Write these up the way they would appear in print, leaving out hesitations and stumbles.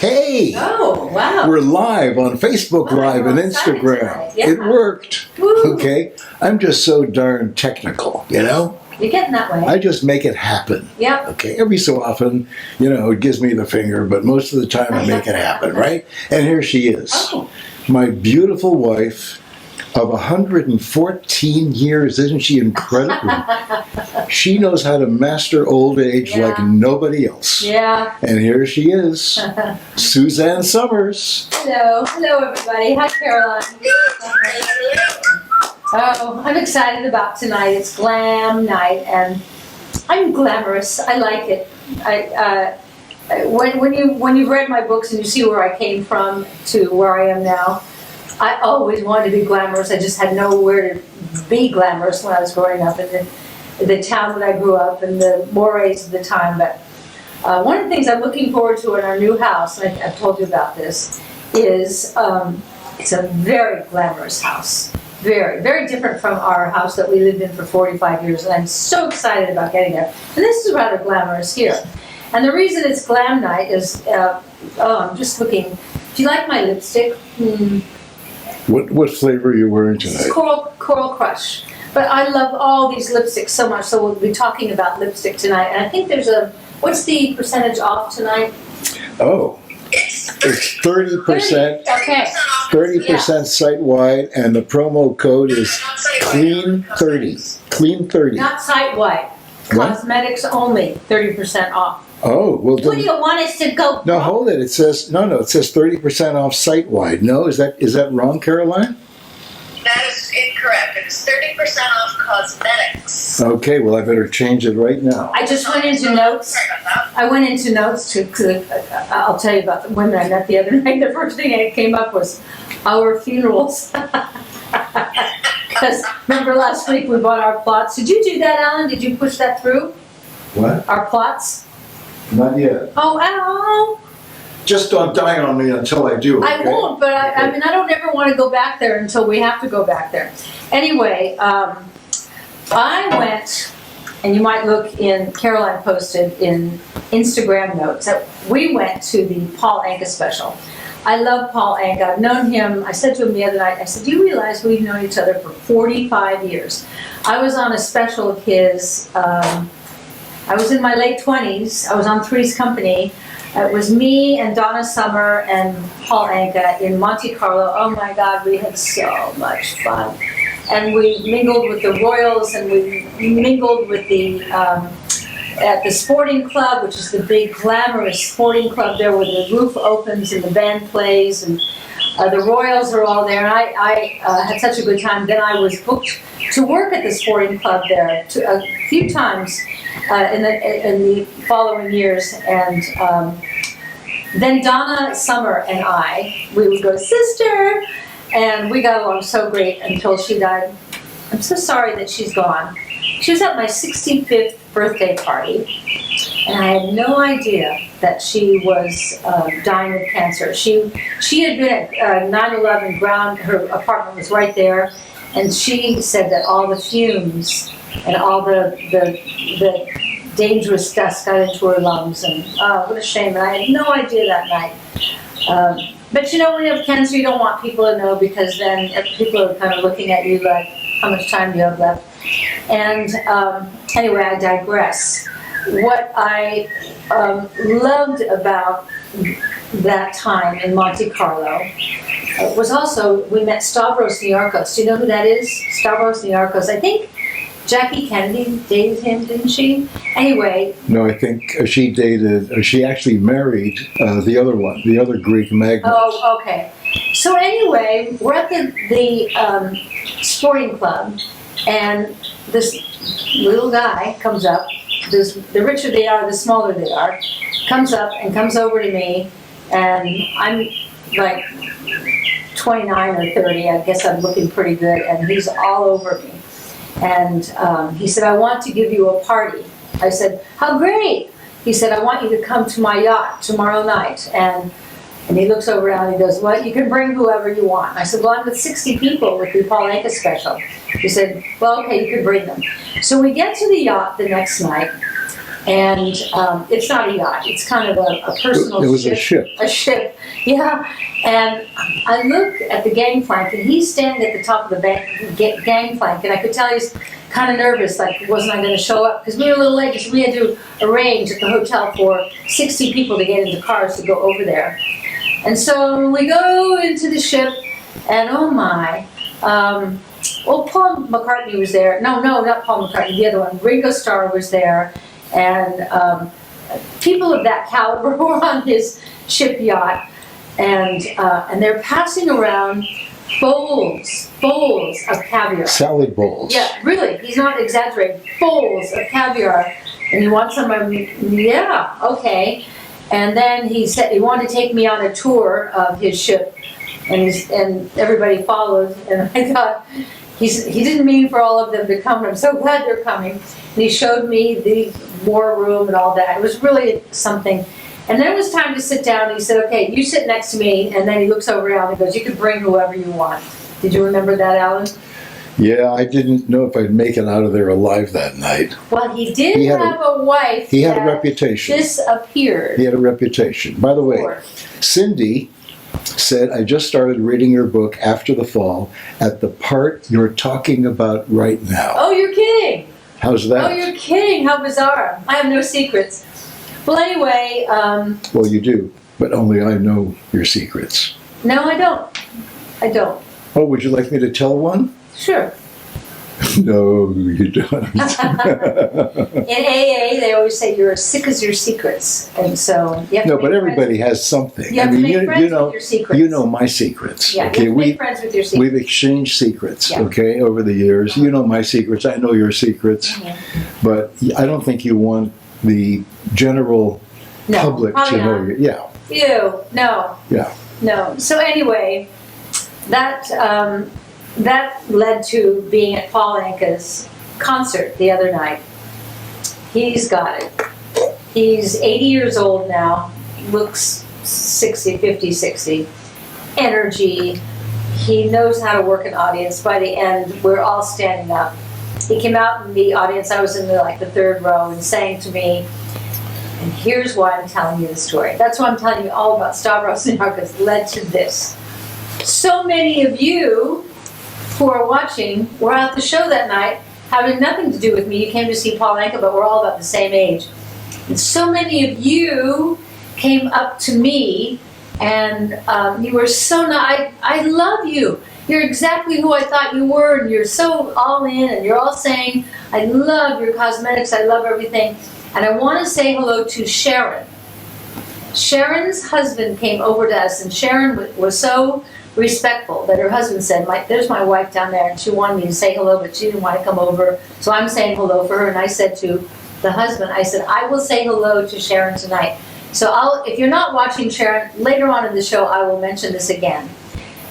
Okay. Oh, wow. We're live on Facebook Live and Instagram. Yeah. It worked. Woo. Okay. I'm just so darn technical, you know? You're getting that way. I just make it happen. Yep. Okay. Every so often, it gives me the finger, but most of the time I make it happen, right? And here she is. Oh. My beautiful wife of 114 years. Isn't she incredible? She knows how to master old age like nobody else. Yeah. And here she is, Suzanne Somers. Hello. Hello, everybody. Hi, Caroline. Oh, I'm excited about tonight. It's Glam night, and I'm glamorous. I like it. When you've read my books and you see where I came from to where I am now, I always wanted to be glamorous. I just had nowhere to be glamorous when I was growing up in the town that I grew up and the mores of the time. But one of the things I'm looking forward to in our new house, and I've told you about this, is it's a very glamorous house. Very, very different from our house that we lived in for 45 years. And I'm so excited about getting there. And this is rather glamorous here. And the reason it's Glam Night is, I'm just looking. Do you like my lipstick? What flavor are you wearing tonight? It's Coral Crush. But I love all these lipsticks so much, so we'll be talking about lipstick tonight. And I think there's what's the percentage off tonight? Oh, it's 30%. Okay. 30% site-wide, and the promo code is CLEAN30. CLEAN30. Not site-wide. Cosmetics only, 30% off. Oh, well. What do you want us to go? No, hold it. It says 30% off site-wide. No, is that wrong, Caroline? That is incorrect. It is 30% off cosmetics. Okay, well, I better change it right now. I just went into notes. Sorry about that. I went into notes I'll tell you about the women I met the other night. The first thing that came up was our funerals. Because remember last week we bought our plots. Did you do that, Alan? Did you push that through? What? Our plots? Not yet. Oh, ow! Just don't die on me until I do. Okay? I won't, but I mean, I don't ever want to go back there until we have to go back there. Anyway, I went, and you might look Caroline posted in Instagram notes, that we went to the Paul Anka Special. I love Paul Anka. I've known him. I said to him the other night, I said, do you realize we've known each other for 45 years? I was on a special of his, I was in my late 20s. I was on Three's Company. It was me and Donna Summer and Paul Anka in Monte Carlo. Oh my God, we had so much fun. And we mingled with the Royals, and we mingled with at the sporting club, which is the big glamorous sporting club there where the roof opens and the band plays, and the Royals are all there. And I had such a good time. Then I was booked to work at the sporting club there a few times in the following years. And then Donna Summer and we would go, sister, and we got along so great until she died. I'm so sorry that she's gone. She was at my 65th birthday party, and I had no idea that she was dying of cancer. She had been at 9/11 ground. Her apartment was right there, and she said that all the fumes and all the dangerous dust got into her lungs, and what a shame. And I had no idea that night. But when you have cancer, you don't want people to know, because then people are kind of looking at you like, how much time do you have left? And anyway, I digress. What I loved about that time in Monte Carlo was also, we met Stavros Niarchos. Do you know who that is? Stavros Niarchos. I think Jackie Kennedy dated him, didn't she? Anyway. No, I think she actually married the other one, the other Greek magnate. Oh, okay. So anyway, we're at the sporting club, and this little guy comes up. The richer they are, the smaller they are. Comes up and comes over to me, and I'm like 29 or 30. I guess I'm looking pretty good, and he's all over me. And he said, I want to give you a party. I said, how great. He said, I want you to come to my yacht tomorrow night. And he looks over and he goes, well, you can bring whoever you want. I said, well, I'm with 60 people with the Paul Anka Special. He said, well, okay, you can bring them. So we get to the yacht the next night, And it's not a yacht, it's kind of a personal It was ship. a ship. A ship, yeah. And I look at the gangplank, and he's standing at the top of the gangplank, and I could tell he's kind of nervous, like, wasn't I going to show up? Because we were a little late, because we had to arrange at the hotel for 60 people to get into cars to go over there. And so we go into the ship, and oh my, well, Paul McCartney was there. No, not Paul McCartney, the other one. Ringo Starr was there, and people of that caliber were on his ship yacht, and they're passing around bowls of caviar. Salad bowls. Yeah, really, he's not exaggerating. Bowls of caviar, and he wants some. Yeah, okay. And then he said he wanted to take me on a tour of his ship, and everybody followed. And I thought he didn't mean for all of them to come. I'm so glad they're coming. And he showed me the war room and all that. It was really something. And then it was time to sit down. And he said, "Okay, you sit next to me." And then he looks over Alan and goes, "You can bring whoever you want." Did you remember that, Alan? Yeah, I didn't know if I'd make it out of there alive that night. Well, he did have a wife. He had a that reputation. Disappeared. He had a reputation. By the way, Cindy said, "I just started reading your book after the fall at the part you're talking about right now." Oh, you're kidding. How's that? Oh, you're kidding. How bizarre. I have no secrets. Well, anyway. Well, you do, but only I know your secrets. No, I don't. I don't. Oh, would you like me to tell one? Sure. No, you don't. In AA, they always say you're as sick as your secrets. And so you have to No, make but friends. everybody has something. You have to make friends with your secrets. You know my secrets. Yeah, Okay, you have to make friends with your secrets. we've exchanged secrets. Yeah. Okay, over the years. You know my secrets. I know your secrets. Mm-hmm. But I don't think you want the general public to probably know not. you. Yeah. Ew, no. Yeah. No. So anyway, that led to being at Paul Anka's concert the other night. He's got it. He's 80 years old now, looks 50, 60. Energy. He knows how to work an audience. By the end, we're all standing up. He came out in the audience, I was in the third row, and sang to me, and here's why I'm telling you the story. That's why I'm telling you all about Stavros Niarchos led to this. So many of you who are watching were at the show that night, having nothing to do with me. You came to see Paul Anka, but we're all about the same age. And so many of you came up to me, and you were so nice. I love you. You're exactly who I thought you were, and you're so all in, and you're all saying, I love your cosmetics, I love everything. And I want to say hello to Sharon. Sharon's husband came over to us, and Sharon was so respectful that her husband said, there's my wife down there, and she wanted me to say hello, but she didn't want to come over, so I'm saying hello for her. And I said to the husband, I said, I will say hello to Sharon tonight. So if you're not watching Sharon, later on in the show, I will mention this again.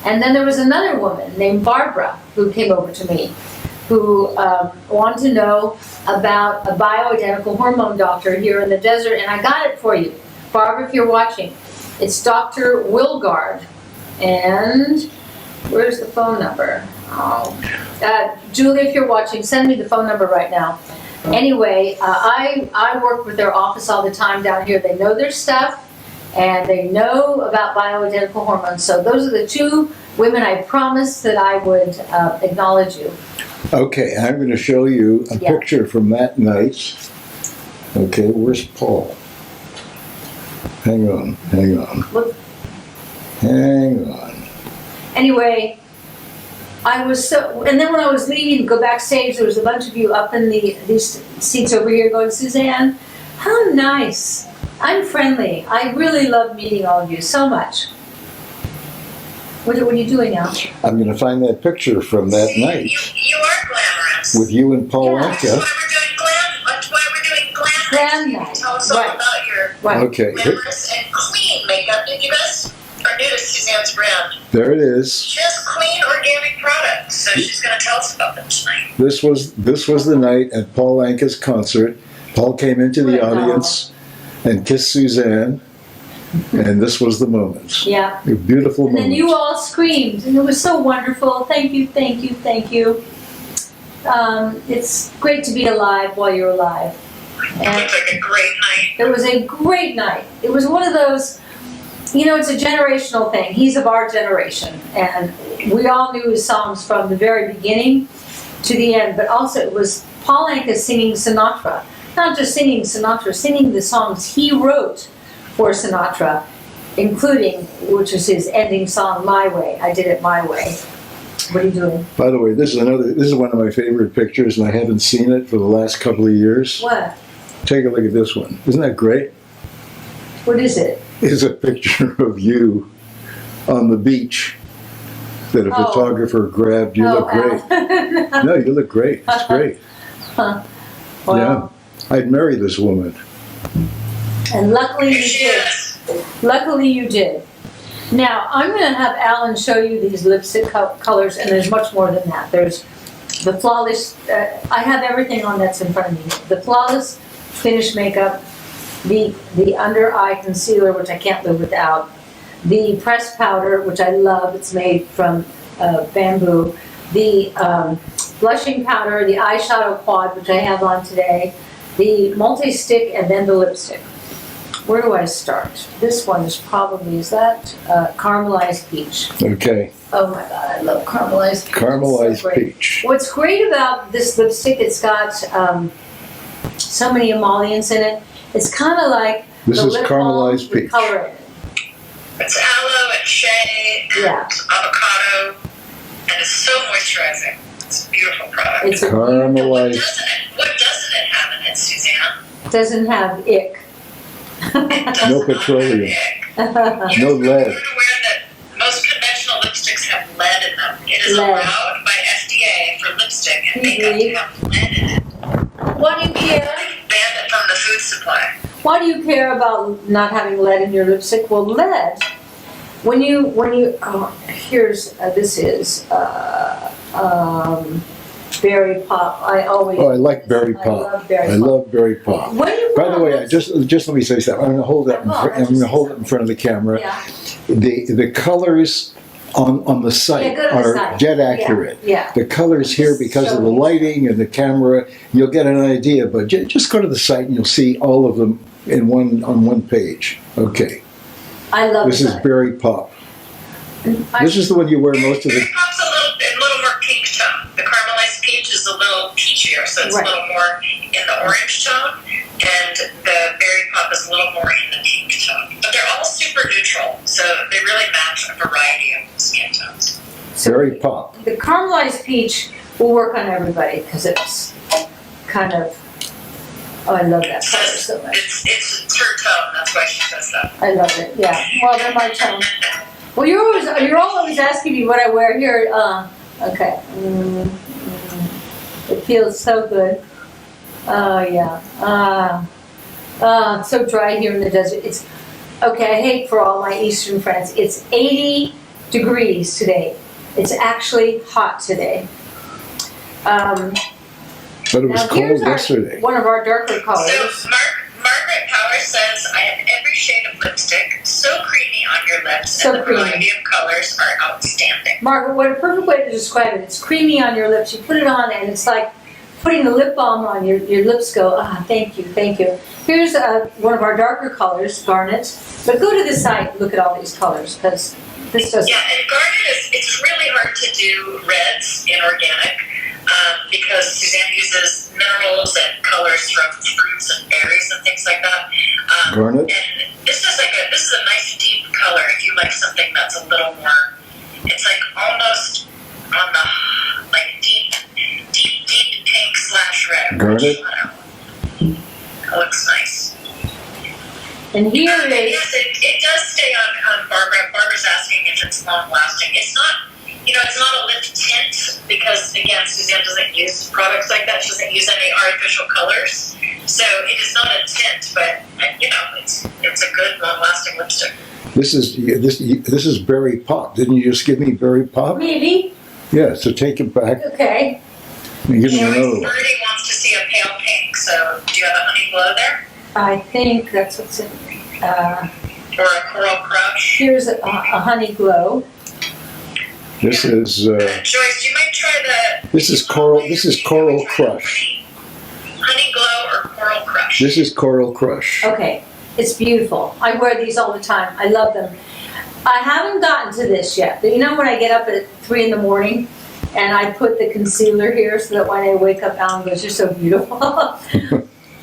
And then there was another woman named Barbara who came over to me, who wanted to know about a bioidentical hormone doctor here in the desert, and I got it for you. Barbara, if you're watching, it's Dr. Wilgard. And where's the phone number? Julie, if you're watching, send me the phone number right now. Anyway, I work with their office all the time down here. They know their stuff, and they know about bioidentical hormones. So those are the two women I promised that I would acknowledge you. Okay, I'm going to show you a picture from that night. Okay, where's Paul? Hang on. Look. Hang on. Anyway, I was so, and then when I was leaving to go backstage, there was a bunch of you up in these seats over here going, Suzanne, how nice. I'm friendly. I really love meeting all of you so much. What are you doing now? I'm going to find that picture from that night. You are glamorous. With you and Paul Anka. That's why we're doing Glam Night. Tell us all about your Okay. glamorous and clean makeup. Did you guys are new to Suzanne's brand? There it is. Just clean organic products. So she's going to tell us about them tonight. This was the night at Paul Anka's concert. Paul came into the audience and kissed Suzanne, and this was the moment. Yeah. A beautiful And moment. then you all screamed, and it was so wonderful. Thank you, thank you, thank you. It's great to be alive while you're alive. And Looks like a great night. it was a great night. It was one of those, it's a generational thing. He's of our generation, and we all knew his songs from the very beginning to the end, but also it was Paul Anka singing Sinatra. Not just singing Sinatra, singing the songs he wrote for Sinatra, including, which is his ending song, My Way. I Did It My Way. What are you doing? By the way, this is one of my favorite pictures, and I haven't seen it for the last couple of years. What? Take a look at this one. Isn't that great? What is it? It's a picture of you on the beach that a Oh. photographer grabbed. You look great. Al. No, you look great. It's great. Well, Yeah. I'd marry this woman. and luckily Here you she did. is. Luckily you did. Now, I'm going to have Alan show you these lipstick colors, and there's much more than that. There's the flawless, I have everything on that's in front of me. The flawless finish makeup, the under eye concealer, which I can't live without, the pressed powder, which I love, it's made from bamboo, the blushing powder, the eyeshadow quad, which I have on today, the multi-stick, and then the lipstick. Where do I start? This one is probably, is that caramelized peach? Okay. Oh my God, I love caramelized peach. It's so Caramelized great. peach. What's great about this lipstick, it's got so many emollients in it. It's kind of like This the is lip balm caramelized with peach. color in it. It's aloe and shea and Yeah. avocado, and it's so moisturizing. It's a beautiful product. It's a Caramelized. What doesn't it have in it, Suzanne? doesn't have ick. It does No not petroleum. have ick. No lead. You're aware that most conventional lipsticks have lead in them. It is Lead. allowed by FDA for lipstick and makeup Really? to have lead in it. Why do you care? Banned it from the food supply. Why do you care about not having lead in your lipstick? Well, lead, when you here's, this is, berry pop. I always. Oh, I like berry I pop. love berry I pop. love berry pop. When you By put the on way, lipstick- just let me say something. I'm going to hold that. I'm going to hold it in front of the camera. Yeah. The colors on the site Yeah, go to the are site. dead accurate. Yeah. The colors here, because of the lighting and the camera, you'll get an idea. But just go to the site and you'll see all of them on one page. Okay. I love This is it. berry pop. This is the one you wear most of the. Berry pop's a little more pink tone. The caramelized peach is a little peachier, so it's Right. a little more in the orange tone, and the berry pop is a little more in the pink tone. But they're all super neutral, so they really match a variety of skin tones. Berry pop. The caramelized peach will work on everybody because it's kind of. Oh, I love that color so much. It's her tone. That's why she says that. I love it. Yeah. Well, they're my tone. Well, you're all always asking me what I wear here. Okay. It feels so good. Oh yeah. It's so dry here in the desert. It's okay. I hate for all my Eastern friends. It's 80 degrees today. It's actually hot today. But it was Now, cold here's yesterday. one of our darker So colors. Margaret Power says, I have every shade of lipstick, so creamy on your lips, So and the creamy. variety of colors are outstanding. Margaret, what a perfect way to describe it. It's creamy on your lips. You put it on and it's like putting the lip balm on. Your lips go, thank you, thank you. Here's one of our darker colors, garnet. But go to the site and look at all these colors because this doesn't. Yeah, and garnet it's really hard to do reds in organic because Suzanne uses minerals and colors from fruits and berries and things like that. Garnet? And this is a nice deep color if you like something that's a little more, it's like almost on the deep pink / red. Garnet? Which, I don't know, it looks nice. And here it is. Yes, it does stay on Barbara. Barbara's asking if it's long lasting. It's not. It's not a lip tint because, again, Suzanne doesn't use products like that. She doesn't use any artificial colors. So it is not a tint, but, it's a good, long-lasting lipstick. This is berry pop. Didn't you just give me berry pop? Maybe. Yeah. So take it back Okay. and give me Birdie another one. wants to see a pale pink, so do you have a honey glow there? I think that's what's in. Or a coral crush? Here's a honey glow. This is Joyce, you might try the... this is coral. This is coral crush. Honey glow or coral Coral Crush. This is Coral Crush. Okay, it's beautiful. I wear these all the time. I love them. I haven't gotten to this yet. But you know when I get up at 3 in the morning and I put the concealer here so that when I wake up, Alan goes, "You're so beautiful."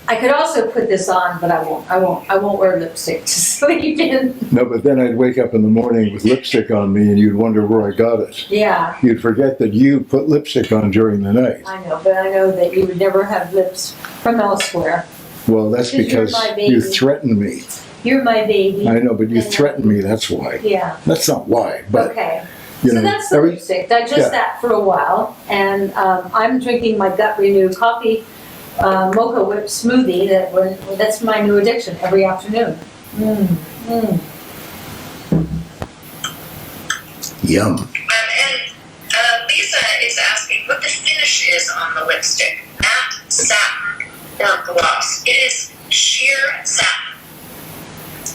I could also put this on, but I won't. I won't wear lipstick to sleep in. No, but then I'd wake up in the morning with lipstick on me and you'd wonder where I got it. Yeah, You'd forget that you put lipstick on during the night. I know, but I know that you would never have lips from elsewhere. Well, that's 'Cause you're because my you baby. threaten me. You're my baby. I know, but you threaten me, that's why. Yeah. That's not why, but, Okay. you So know, that's the lipstick. Digest that for a while. And I'm drinking my Gut Renew coffee mocha whip smoothie. That's my new addiction every afternoon. Yum. And Lisa is asking what the finish is on the lipstick. Matte, satin, or gloss. It is sheer satin.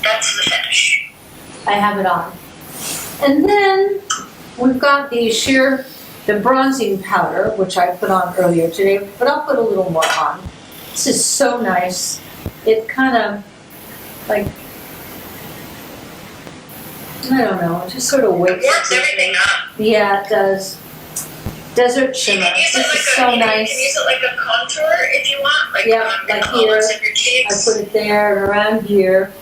That's the finish. I have it on. And then we've got the bronzing powder, which I put on earlier today, but I'll put a little more on. This is so nice. It kind of, like, I don't know, it just sort of wakes It warms up. everything up. Yeah, it does. Desert You shimmer. can use This it is like so you nice. can use it like a contour if you want, like Yeah, on like the hollows here. of your I cheeks. put it there and around here.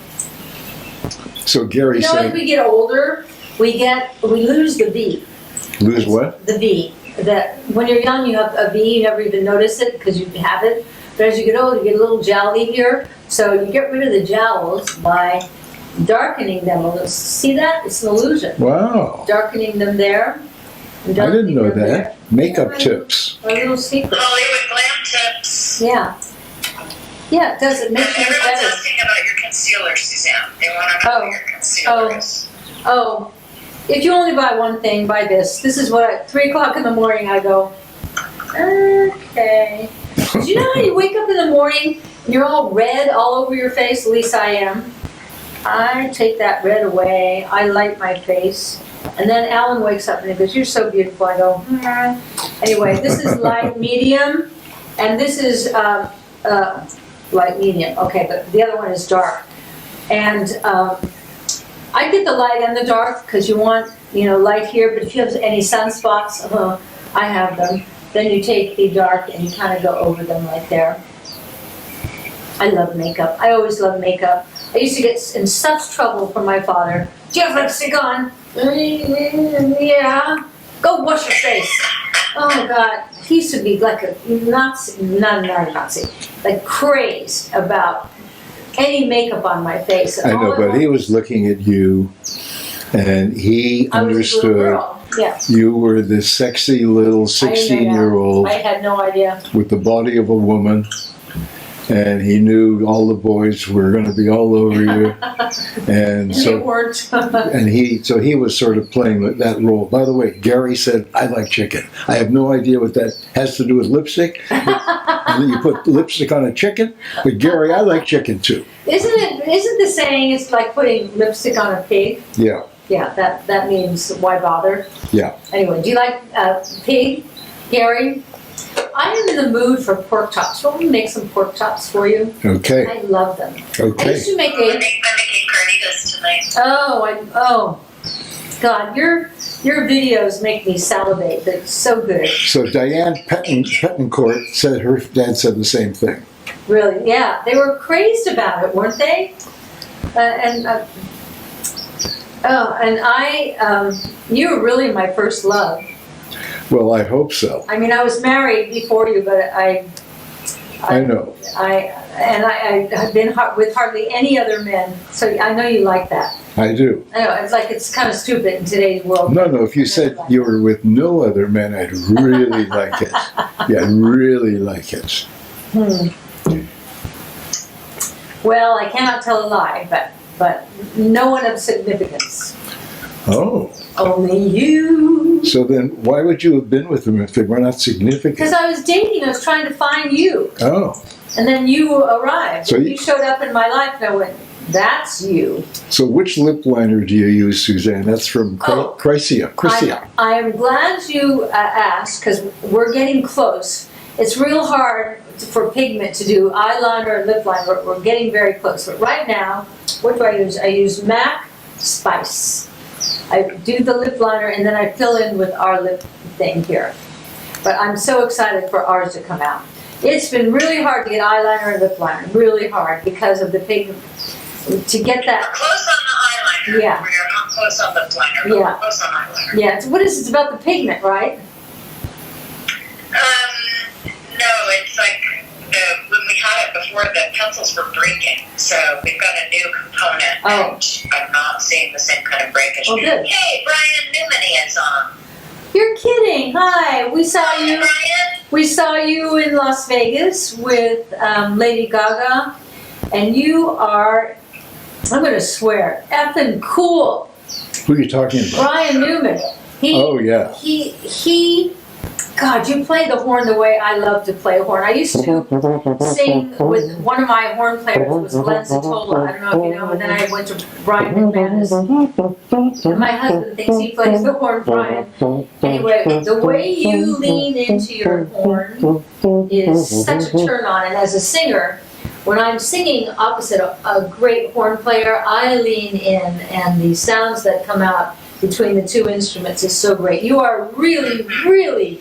So Gary You know, as said, we get older, we lose the V. lose what? The V. That when you're young, you have a V, you never even notice it because you have it. But as you get older, you get a little jowly here. So you get rid of the jowls by darkening them a little. See that? It's an illusion. Wow. Darkening them there. And I didn't darkening know them that. there. Makeup Yeah, tips. A little secret. Hollywood Glam Tips. Yeah. Yeah, it does. It makes things Everyone's better. asking about your concealer, Suzanne. They want to know what your concealer is. Oh, if you only buy one thing, buy this. This is what at 3 o'clock in the morning I go, okay. Do you know how you wake up in the morning and you're all red all over your face? At least I am. I take that red away. I light my face. And then Alan wakes up and he goes, "You're so beautiful." I go, Anyway, this is light medium. And this is light medium. Okay, but the other one is dark. And I get the light and the dark because you want, light here. But if you have any sunspots, I have them. Then you take the dark and you kind of go over them right there. I love makeup. I always love makeup. I used to get in such trouble from my father. "Do you have lipstick on?" "Yeah." "Go wash your face." Oh my God. He used to be like a Nazi, not a Nazi, like crazed about any makeup on my face. I know, but he was looking at you and he I was a little understood girl. Yeah. you were this sexy little I didn't know that. 16-year-old I had no idea. with the body of a woman. And he knew all the boys were going to be all over you. And And they so weren't. and he was sort of playing with that role. By the way, Gary said, "I like chicken." I have no idea what that has to do with lipstick. You put lipstick on a chicken, but Gary, I like chicken too. Isn't the saying it's like putting lipstick on a pig? Yeah, Yeah, that means why bother? yeah. Anyway, do you like pig, Gary? I am in the mood for pork chops. Want me to make some pork chops for you? Okay, I love them. I okay. used to make I'm making carnitas tonight. oh, God, your videos make me salivate. They're so good. So Diane Pettencourt said her dad said the same thing. Really, yeah. They were crazed about it, weren't they? You were really my first love. Well, I hope so. I mean, I was married before you, but I know. I have been with hardly any other men, so I know you like that. I do. I know, it's kind of stupid in today's world. No, if you said you were with no other men, I'd really like it. Yeah, I'd really like it. Well, I cannot tell a lie, but no one of significance. Oh. Only you. So then why would you have been with them if they were not significant? Because I was dating, I was trying to find you. Oh. And then you arrived. So you showed up in my life and I went, that's you. So which lip liner do you use, Suzanne? That's from Chrysia. I am glad you asked because we're getting close. It's real hard for pigment to do eyeliner and lip liner. We're getting very close. But right now, what do I use? I use MAC Spice. I do the lip liner and then I fill in with our lip thing here. But I'm so excited for ours to come out. It's been really hard to get eyeliner and lip liner, really hard because of the pigment. To get that. We're close on the eyeliner. Yeah. We're not close on lip liner, but Yeah. we're close on eyeliner. Yeah, what is it? It's about the pigment, right? No, it's like when we had it before, the pencils were breaking. So we've got a new component, Oh. and I'm not seeing the same kind of breakage. Oh, good. Hey, Brian Newman is on. You're kidding. Hi, we saw Hi, you. Brian. We saw you in Las Vegas with Lady Gaga, and you are, I'm going to swear, effing cool. Who are you talking about? Brian Newman. Oh, yeah. He, God, you play the horn the way I love to play a horn. I used to sing with one of my horn players was Glenn Zatola. I don't know if you know. And then I went to Brian McManus. And my husband thinks he plays the horn, Brian. Anyway, the way you lean into your horn is such a turn on. And as a singer, when I'm singing opposite a great horn player, I lean in, and the sounds that come out between the two instruments is so great. You are really, really,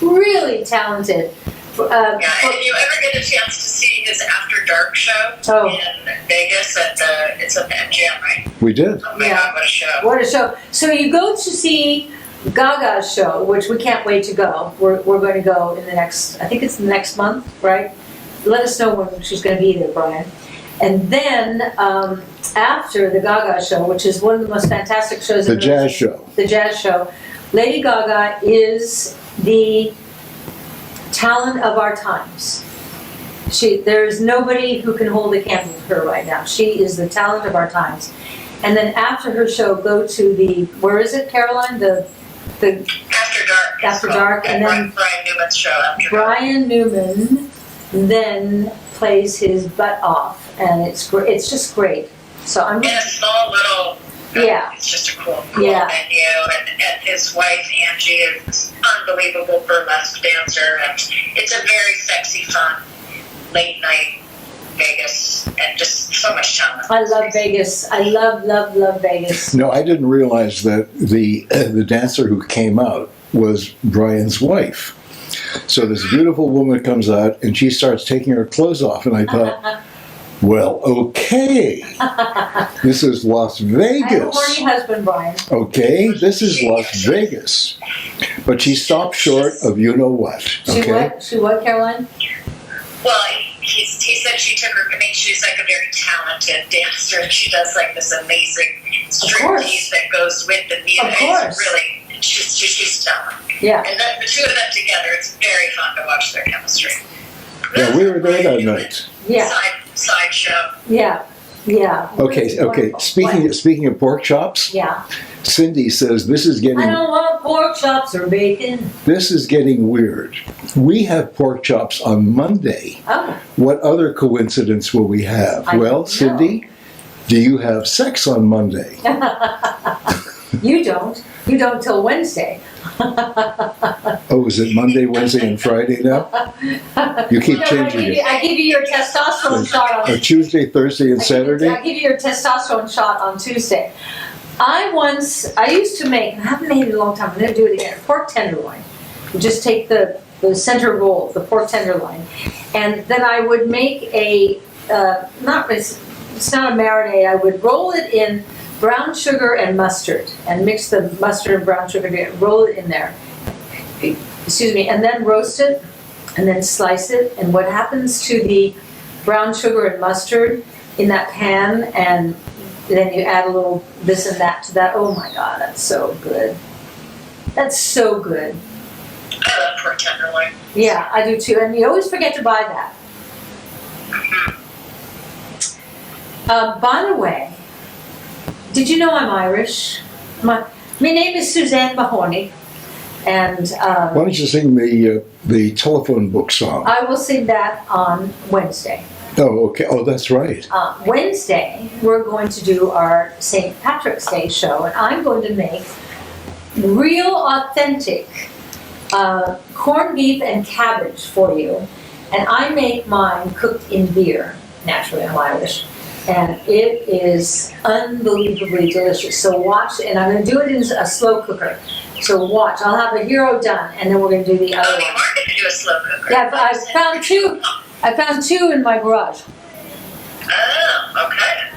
really talented. Yeah, if you ever get a chance to see his After Dark show in Vegas it's at the MGM, right? We did. Oh my God, what a show. What a show. So you go to see Gaga's show, which we can't wait to go. We're going to go in the next, I think it's the next month, right? Let us know when she's going to be there, Brian. And then after the Gaga show, which is one of the most fantastic shows. The jazz show. The jazz show. Lady Gaga is the talent of our times. There is nobody who can hold a candle to her right now. She is the talent of our times. And then after her show, go to the, where is it, Caroline? The After Dark. After Dark, and then Brian Newman's show. After Brian Newman then plays his butt off, and it's great. It's just great. So I'm in a small little. Yeah. It's just a cool Yeah. venue, and his wife Angie is unbelievable burlesque dancer, and it's a very sexy, fun late night Vegas, and just so much talent. I love Vegas. I love Vegas. No, I didn't realize that the dancer who came out was Brian's wife. So this beautiful woman comes out and she starts taking her clothes off, and I thought, well, okay, this is Las I have a Vegas. horny husband, Brian. Okay, this is Las Vegas. But she stopped short of you know what. She Okay. what? She what, Caroline? Well, he said she took her. I mean, she's like a very talented dancer, and she does like this amazing striptease that goes with the music. Of course. It's really, she's stellar. Yeah. And the two of them together, it's very fun to watch their chemistry. Yeah, we were there that night. Yeah. Side show. Yeah. Yeah. Okay. Wonderful. Speaking of pork chops, Yeah. Cindy says this is I getting don't want pork chops or bacon. weird. We have pork chops on Monday. Oh. What other coincidence will we have? I Well, don't know. Cindy, do you have sex on Monday? You don't. You don't till Wednesday. Oh, is it Monday, Wednesday, and Friday now? You keep changing it. I give you your testosterone shot on Tuesday, Thursday, and Saturday? I give you your testosterone shot on Tuesday. I used to make, I haven't made it in a long time, I'm gonna do it again, pork tenderloin. You just take the center roll, the pork tenderloin, and then I would make it's not a marinade, I would roll it in brown sugar and mustard, and mix the mustard and brown sugar together, roll it in there, excuse me, and then roast it, and then slice it, and what happens to the brown sugar and mustard in that pan, and then you add a little this and that to that. Oh my God, that's so good. That's so good. I love pork tenderloin. Yeah, I do too. And you always forget to buy that. By the way, did you know I'm Irish? My name is Suzanne Mahoney, and Why don't you sing the telephone book song? I will sing that on Wednesday. Oh, okay. Oh, that's right. Wednesday, we're going to do our St. Patrick's Day show, and I'm going to make real, authentic corned beef and cabbage for you. And I make mine cooked in beer. Naturally, I'm Irish. And it is unbelievably delicious. So watch, and I'm going to do it in a slow cooker. So watch. I'll have a hero done, and then we're going to do the other Oh, you one. are going to do a slow cooker. Yeah, but I found two. I found two in my garage. Oh, okay.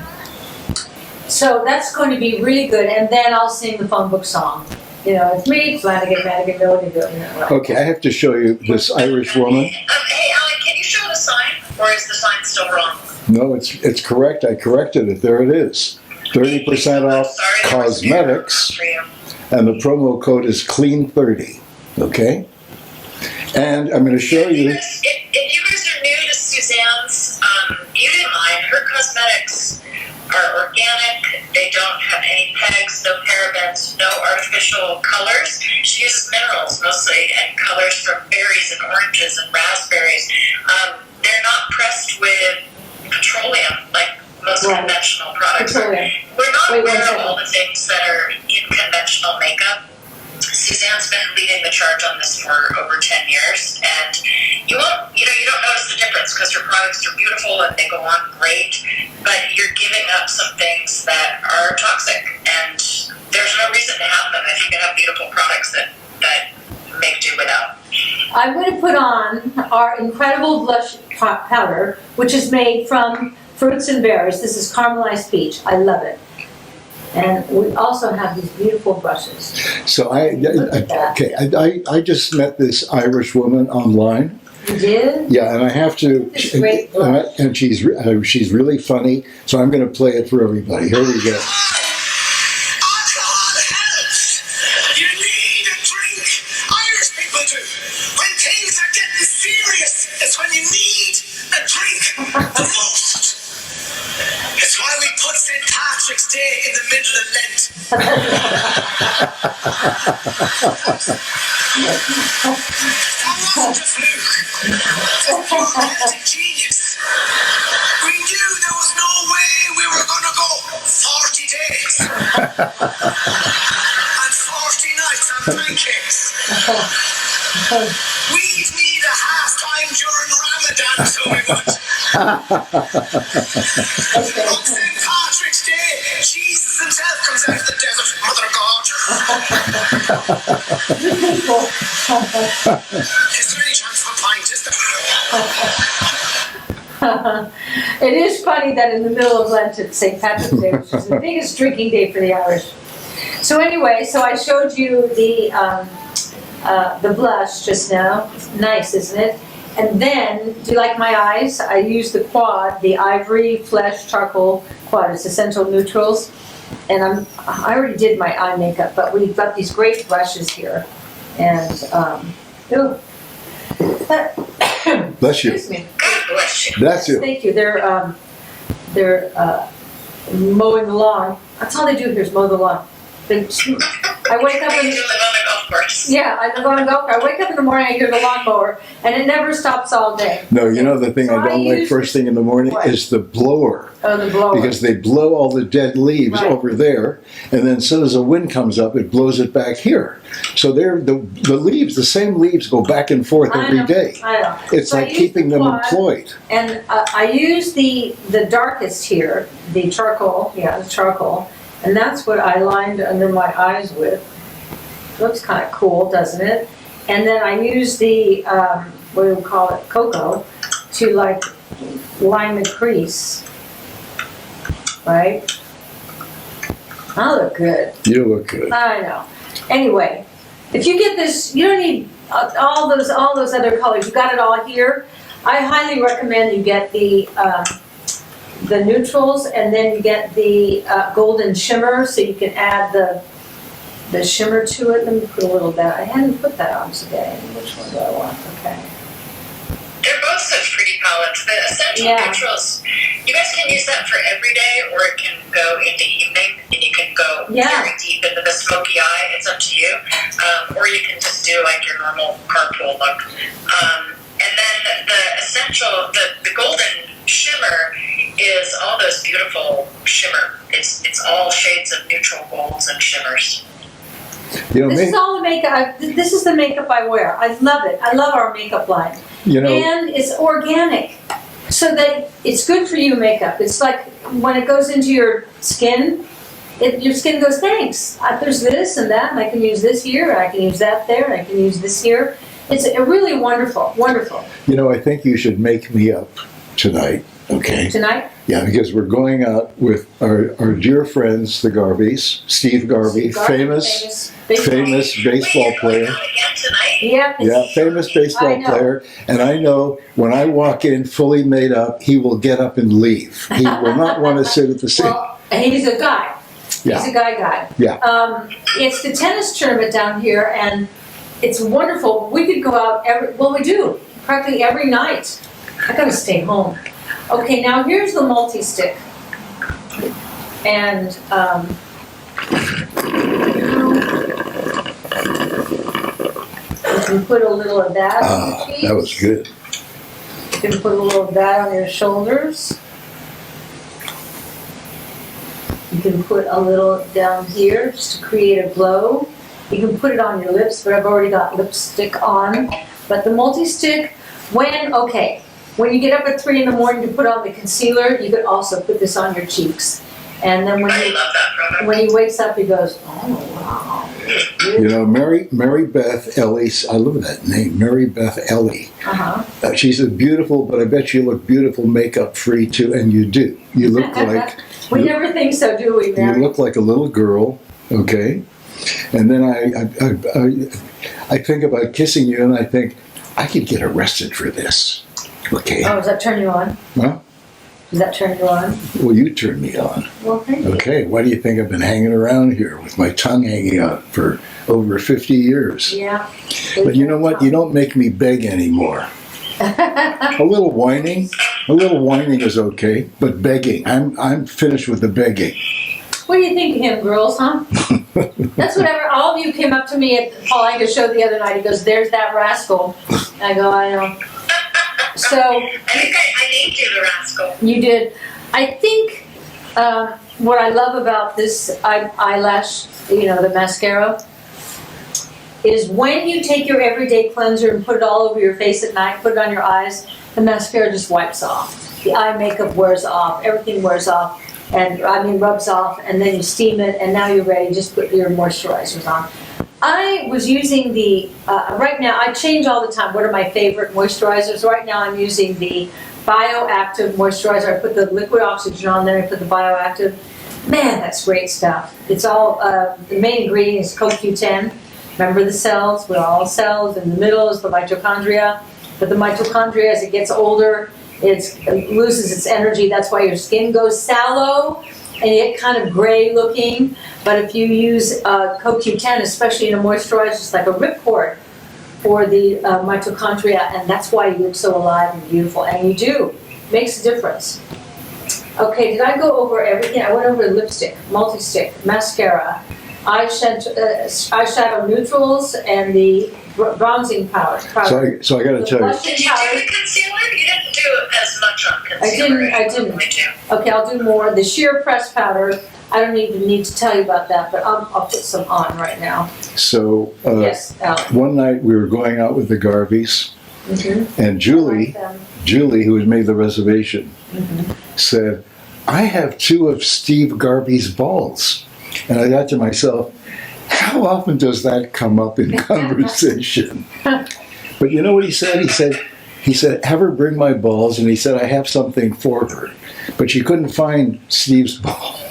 So that's going to be really good. And then I'll sing the phone book song. You know, it's me, Flanagan, Nobody do it. You know, Okay, I have to show you this Irish woman. Hey, Alan, can you show the sign? Or is the sign still wrong? No, it's correct. I corrected it. There it is. 30% off cosmetics, and the promo code is clean30. Okay? And I'm going to show you. If you guys are new to Suzanne's beauty line, her cosmetics are organic. They don't have any pegs, no parabens, no artificial colors. She uses minerals mostly and colors from berries and oranges and raspberries. They're not pressed with petroleum like most conventional products. Petroleum. We're not Wait, aware of all the things that are in conventional makeup. Suzanne's been leading the charge on this for over 10 years, and you don't notice the difference because her products are beautiful and they go on great, but you're giving up some things that are toxic, and there's no reason to have them if you can have beautiful products that make do without. I'm going to put on our incredible blush powder, which is made from fruits and berries. This is caramelized peach. I love it. And we also have these beautiful brushes. So I just met this Irish woman online. You did? Yeah, and I have to. It's great blush. And she's really funny. So I'm going to play it for everybody. Here we go. In the middle of Lent. That wasn't a fluke. That's pure Celtic genius. We knew there was no way we were going to go 40 days. And 40 nights on pancakes. We'd need a half-time during Ramadan, so we would. On St. Patrick's Day, Jesus himself comes out of the desert, Mother God. Is there any chance of a pint, is there? It is funny that in the middle of Lent it's St. Patrick's Day, which is the biggest drinking day for the Irish. So anyway, so I showed you the blush just now. Nice, isn't it? And then, do you like my eyes? I use the quad, the Ivory Flesh Charcoal Quad. It's Essential Neutrals. And I already did my eye makeup, but we've got these great brushes here. And, Bless you. Excuse me. Bless you. Bless you. Thank you. They're mowing the lawn. That's all they do here is mow the lawn. I wake up You and live on a golf course. yeah, I wake up in the morning, I hear the lawnmower, and it never stops all day. No, you know the thing So I don't like use first thing in the morning what? is the blower. Oh, the blower. Because they blow all the dead leaves Right. over there, and then as soon as the wind comes up, it blows it back here. So the leaves, the same leaves go back and forth every day. I know. It's So I like use keeping the them quad, employed. And I use the darkest here, the charcoal, the charcoal, and that's what I lined under my eyes with. Looks kind of cool, doesn't it? And then I use the, what do we call it, cocoa, to like line the crease, right? I look good. You look good. I know. Anyway, if you get this, you don't need all those other colors. You got it all here. I highly recommend you get the neutrals, and then you get the golden shimmer, so you can add the shimmer to it. Let me put a little bit. I hadn't put that on today. Which one do I want? Okay. They're both such pretty palettes. The essential neutrals, you guys can use that for every day, or it can go into evening, and you can go very deep into the smoky eye. It's up to you. Or you can just do like your normal carpool look. And then the essential, the golden shimmer is all those beautiful shimmer. It's all shades of neutral golds and shimmers. You know, This is all the makeup. This is the makeup I wear. I love it. I love our makeup line. you know, And it's organic, so that it's good for you makeup. It's like when it goes into your skin, your skin goes, thanks. There's this and that, and I can use this here, and I can use that there, and I can use this here. It's a really wonderful, wonderful. you know, I think you should make me up tonight, okay? Tonight? Yeah, because we're going out with our dear friends, the Garveys, Steve Garvey, famous baseball player. Yeah. Yeah, famous baseball I know. player. And I know when I walk in fully made up, he will get up and leave. He will not want to sit at the same. Well, he's a guy. Yeah. He's a guy. Yeah. It's the tennis tournament down here, and it's wonderful. We could go out we do, practically every night. I gotta stay home. Okay, now here's the multi-stick. And, you can put a little of that on your feet. That was good. You can put a little of that on your shoulders. You can put a little down here just to create a glow. You can put it on your lips, but I've already got lipstick on. But the multi-stick, when you get up at 3 in the morning to put on the concealer, you could also put this on your cheeks. And then when he wakes up, he goes, oh, wow. You know, Mary Beth Ellie, I love that name, Mary Beth Ellie. Uh-huh. She said beautiful, but I bet you look beautiful makeup free too, and you do. You look like We never think so, do we, you Mary? look like a little girl, okay? And then I think about kissing you, and I think I could get arrested for this, okay? Oh, does that turn you on? Huh? Does that turn you on? Well, you turn me on. Well, thank you. Okay, why do you think I've been hanging around here with my tongue hanging out for over 50 years? Yeah. But you know what? You don't make me beg anymore. A little whining is okay, but begging, I'm finished with the begging. What do you think of him, girls, huh? That's whatever. All of you came up to me at Paul Anka show the other night. He goes, there's that rascal. I go, I know. So. I think I named you the rascal. You did. I think what I love about this eyelash, the mascara, is when you take your everyday cleanser and put it all over your face at night, put it on your eyes, the mascara just wipes off. The eye makeup wears off, everything wears off, and rubs off, and then you steam it, and now you're ready. Just put your moisturizers on. I was using right now, I change all the time. What are my favorite moisturizers? Right now I'm using the Bioactive moisturizer. I put the liquid oxygen on there, I put the Bioactive. Man, that's great stuff. It's all, the main ingredient is CoQ10. Remember the cells? We're all cells. In the middle is the mitochondria. But the mitochondria, as it gets older, it loses its energy. That's why your skin goes sallow and you get kind of gray looking. But if you use CoQ10, especially in a moisturizer, it's like a ripcord for the mitochondria, and that's why you look so alive and beautiful. And you do. It makes a difference. Okay, did I go over everything? I went over the lipstick, multi-stick, mascara, eyeshadow neutrals, and the bronzing powder. So I got to tell you. Did you do the concealer? You didn't do as much on concealer. I didn't. Okay, I'll do more. The sheer press powder, I don't even need to tell you about that, but I'll put some on right now. So Yes, Al. one night we were going out with the Garveys, Mm-hmm. and Julie, who had made the reservation, said, I have 2 of Steve Garvey's balls. And I thought to myself, how often does that come up in conversation? But you know what he said? He said, have her bring my balls, and he said, I have something for her. But she couldn't find Steve's balls.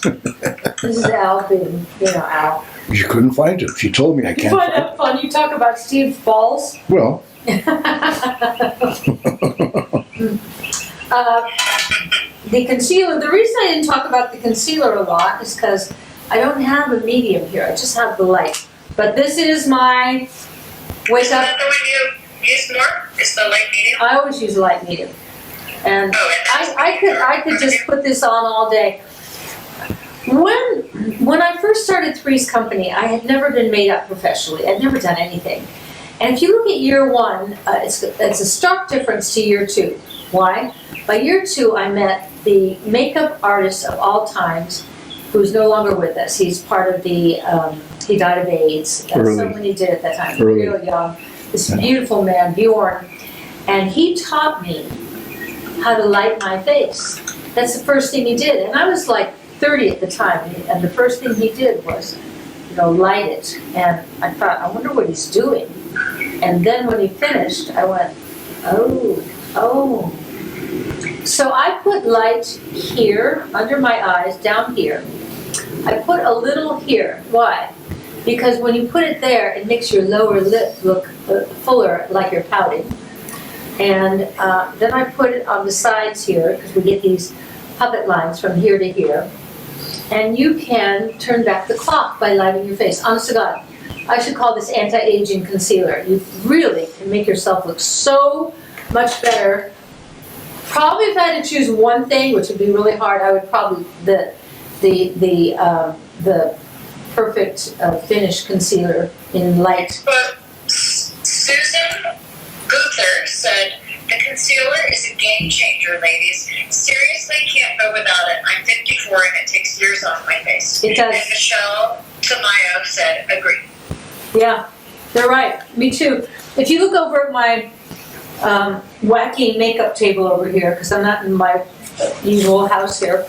This is Al being, Al. She couldn't find him. She told me I You can't find find that fun? You talk about Steve's balls? Well, The concealer, the reason I didn't talk about the concealer a lot is because I don't have a medium here. I just have the light. But this is my wake Is up. that the one you use more? Is the light medium? I always use light medium. And I could just put this on all day. When I first started Three's Company, I had never been made up professionally. I'd never done anything. And if you look at year 1, it's a stark difference to year 2. Why? By year 2, I met the makeup artist of all times, who's no longer with us. He's part of the, he died of AIDS. Early. Someone he did at that time, Early. real young. This beautiful man, Bjorn. And he taught me how to light my face. That's the first thing he did. And I was like 30 at the time. And the first thing he did was, light it. And I thought, I wonder what he's doing. And then when he finished, I went, oh. So I put light here, under my eyes, down here. I put a little here. Why? Because when you put it there, it makes your lower lip look fuller, like you're pouting. And then I put it on the sides here, because we get these puppet lines from here to here. And you can turn back the clock by lighting your face. Honest to God, I should call this anti-aging concealer. You really can make yourself look so much better. Probably if I had to choose one thing, which would be really hard, I would probably the perfect finish concealer in light. But Susan Guther said, the concealer is a game changer, ladies. Seriously, can't go without it. I'm 54 and it takes years off my face. It does. And Michelle Tamayo said, agree. Yeah, they're right. Me too. If you look over at my wacky makeup table over here, because I'm not in my usual house here,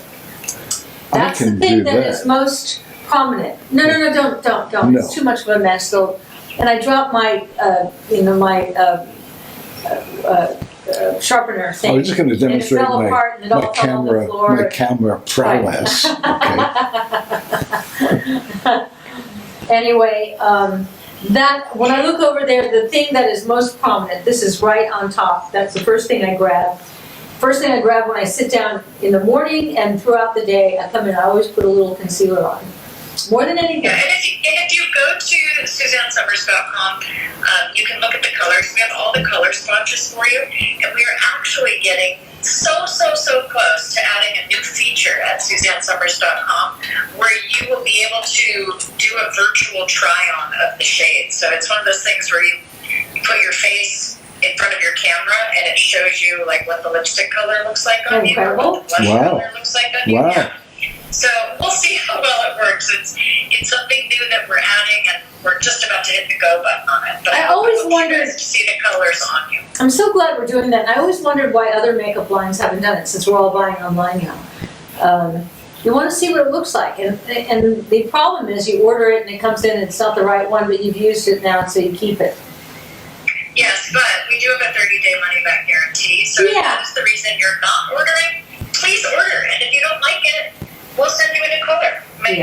that's the thing that is most prominent. No, don't. No. It's too much of a mess, though. And I dropped my, sharpener thing. I was just going to demonstrate and it fell apart and it all fell on the floor. my camera prowess. Okay. Anyway, that when I look over there, the thing that is most prominent, this is right on top. That's the first thing I grab. First thing I grab when I sit down in the morning and throughout the day, I come in, I always put a little concealer on. More than anything. Yeah, and if you go to SuzanneSomers.com, you can look at the colors. We have all the color swatches for you, and we are actually getting so close to adding a new feature at SuzanneSomers.com where you will be able to do a virtual try-on of the shades. So it's one of those things where you put your face in front of your camera and it shows you like what the lipstick color looks like on you, or what the blush color looks like on you. Wow. Yeah. So we'll see how well it works. It's something new that we're adding, and we're just about to hit the go button on it. But I always wondered to see the colors on you. I'm so glad we're doing that. I always wondered why other makeup lines haven't done it, since we're all buying online now. You want to see what it looks like, and the problem is you order it and it comes in and it's not the right one, but you've used it now, so you keep it. Yes, but we do have a 30-day money-back guarantee, so if that's the reason you're not ordering, please order. And if you don't like it, we'll send you a new color. We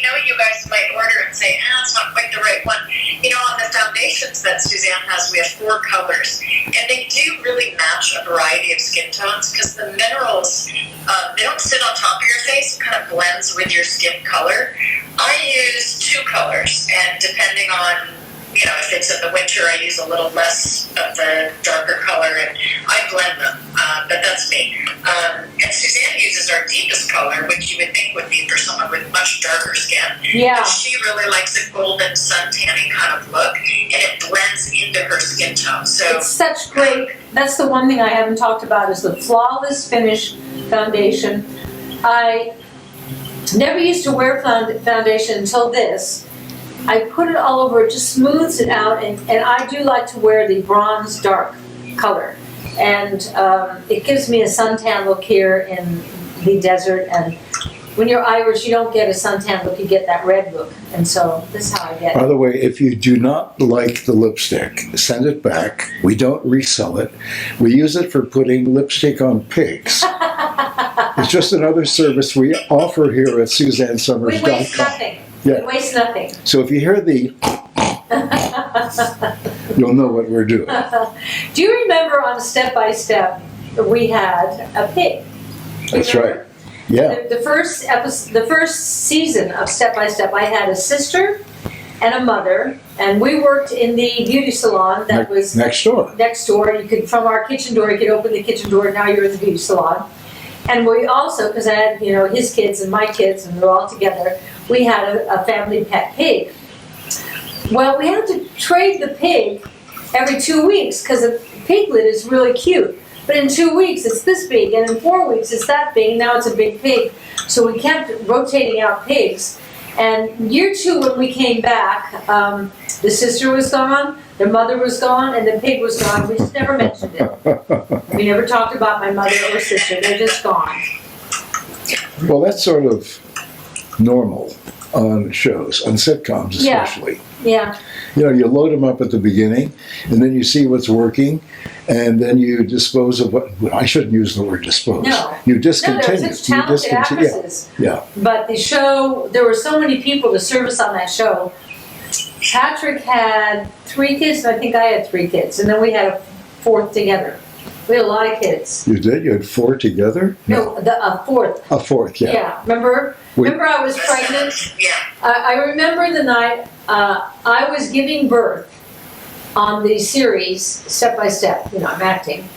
know you guys might order and say, it's not quite the right one. On the foundations that Suzanne has, we have 4 colors. And they do really match a variety of skin tones because the minerals, they don't sit on top of your face. It kind of blends with your skin color. I use 2 colors, and depending on if it's in the winter, I use a little less of the darker color, and I blend them, but that's me. And Suzanne uses our deepest color, which you would think would be for someone with much darker skin. Yeah. But she really likes a golden sun tanning kind of look, and it blends into her skin tone. So it's such great. That's the one thing I haven't talked about is the Flawless Finish foundation. I never used to wear foundation until this. I put it all over, it just smooths it out, and I do like to wear the bronze dark color. And it gives me a suntan look here in the desert, and when you're Irish, you don't get a suntan look, you get that red look. And so this is how I get By it. the way, if you do not like the lipstick, send it back. We don't resell it. We use it for putting lipstick on pigs. It's just another service we offer here at SuzanneSomers.com. We waste nothing. Yeah. We waste nothing. So if you hear the you'll know what we're doing. Do you remember on Step by Step we had a pig? That's Remember? right. Yeah. The first season of Step by Step, I had a sister and a mother, and we worked in the beauty salon that was next door. Next door, you could from our kitchen door, you could open the kitchen door. Now you're in the beauty salon, and we also, because I had his kids and my kids, and we were all together. We had a family pet pig. Well, we had to trade the pig every 2 weeks because the piglet is really cute. But in 2 weeks, it's this big, and in 4 weeks, it's that big, and now it's a big pig. So we kept rotating out pigs. And year 2, when we came back, the sister was gone, the mother was gone, and the pig was gone. We just never mentioned it. We never talked about my mother or sister. They're just gone. Well, that's sort of normal on shows, on sitcoms especially. Yeah. You know, you load them up at the beginning, and then you see what's working, and then you dispose of what, well, I shouldn't use the word dispose. No. You No, discontinue. there were such talented actresses. Yeah. But the show, there were so many people to service on that show. Patrick had 3 kids, and I think I had 3 kids. And then we had a 4th together. We had a lot of kids. You did? You had 4 together? No, a 4th. A 4th, yeah. Yeah, remember? Remember I was pregnant? Yeah. I remember the night I was giving birth on the series, Step by Step, you know, I'm acting.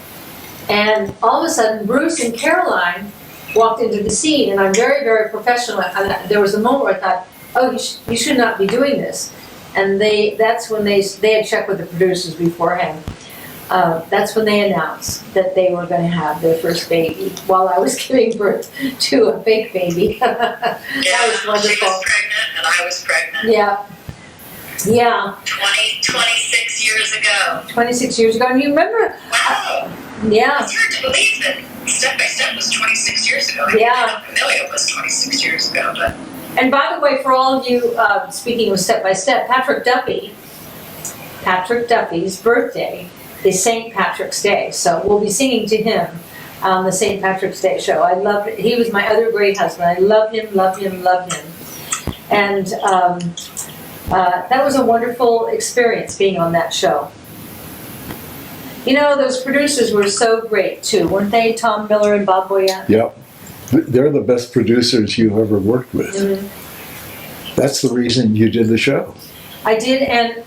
And all of a sudden, Bruce and Caroline walked into the scene, and I'm very, very professional. And there was a moment where I thought, oh, you should not be doing this. And that's when they had checked with the producers beforehand. That's when they announced that they were going to have their first baby while I was giving birth to a fake baby. That was wonderful. She was pregnant and I was pregnant. Yeah. Yeah. 26 years ago. 26 years ago. And you remember? Wow. Yeah. It's hard to believe that Step by Step was 26 years ago. Yeah. Amelia was 26 years ago, but. And by the way, for all of you, speaking of Step by Step, Patrick Duffy's birthday is St. Patrick's Day. So we'll be singing to him on the St. Patrick's Day show. I loved it. He was my other great husband. I loved him, loved him, loved him. And that was a wonderful experience being on that show. You know, those producers were so great too, weren't they? Tom Miller and Bob Boyette. Yep. They're the best producers you've ever worked with. Mm-hmm. That's the reason you did the show. I did, and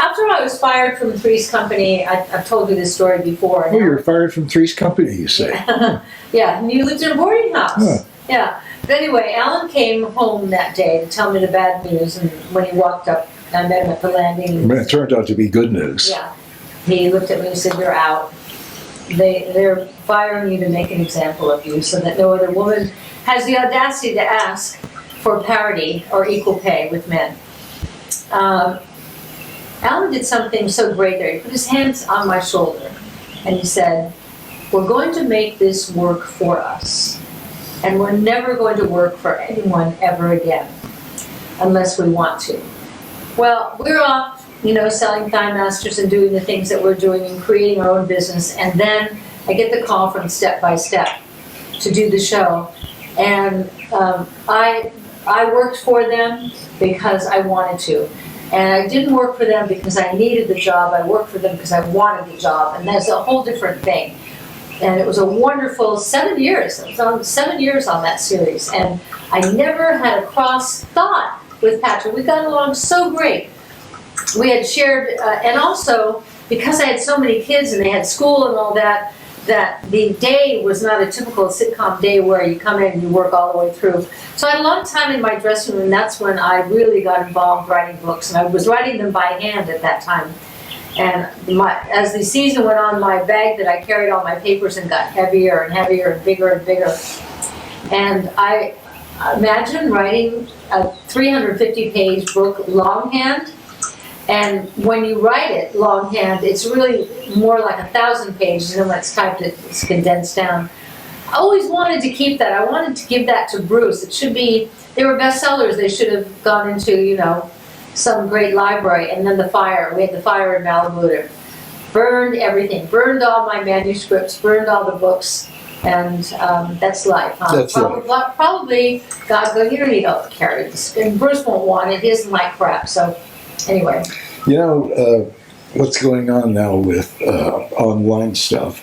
after I was fired from Three's Company, I've told you this story before. Oh, you were fired from Three's Company, you say? Yeah, and you lived in a boarding house. Huh. Yeah. But anyway, Alan came home that day to tell me the bad news, and when he walked up, I met him at the landing. I mean, it turned out to be good news. Yeah. He looked at me and said, "You're out. They're firing you to make an example of you so that no other woman has the audacity to ask for parity or equal pay with men." Alan did something so great there. He put his hands on my shoulder and he said, "We're going to make this work for us. And we're never going to work for anyone ever again unless we want to." Well, we're off, you know, selling Thigh Masters and doing the things that we're doing and creating our own business. And then I get the call from Step by Step to do the show. And I worked for them because I wanted to. And I didn't work for them because I needed the job. I worked for them because I wanted the job. And that's a whole different thing. And it was a wonderful 7 years. I was on 7 years on that series. And I never had a cross thought with Patrick. We got along so great. We had shared, and also because I had so many kids and they had school and all that, that the day was not a typical sitcom day where you come in and you work all the way through. So I had a long time in my dressing room, and that's when I really got involved writing books. And I was writing them by hand at that time. And as the season went on, my bag that I carried all my papers in got heavier and heavier and bigger. And I imagine writing a 350-page book longhand. And when you write it longhand, it's really more like 1,000 pages, and when it's typed, it's condensed down. I always wanted to keep that. I wanted to give that to Bruce. It should be, they were bestsellers. They should have gone into, you know, some great library. And then the fire. We had the fire in Malibu. It burned everything. Burned all my manuscripts. Burned all the books. And that's life. Huh? That's life. Probably God go, you don't need to carry this. And Bruce won't want it. He doesn't like crap. So anyway. You know, what's going on now with online stuff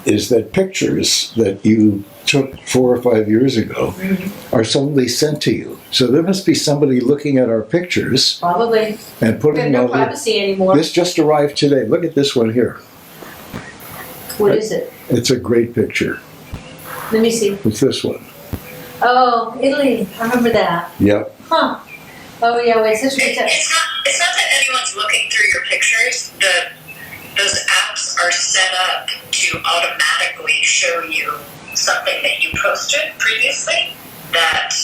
is that pictures that you took 4 or 5 years ago are suddenly sent to you. So there must be somebody looking at our pictures. Probably. And putting We have no privacy anymore. This just arrived today. Look at this one here. What is it? It's a great picture. Let me see. It's this one. Oh, Italy. I remember that. Yep. Huh. Oh, yeah, wait, such a good time. It's not that anyone's looking through your pictures. The those apps are set up to automatically show you something that you posted previously that,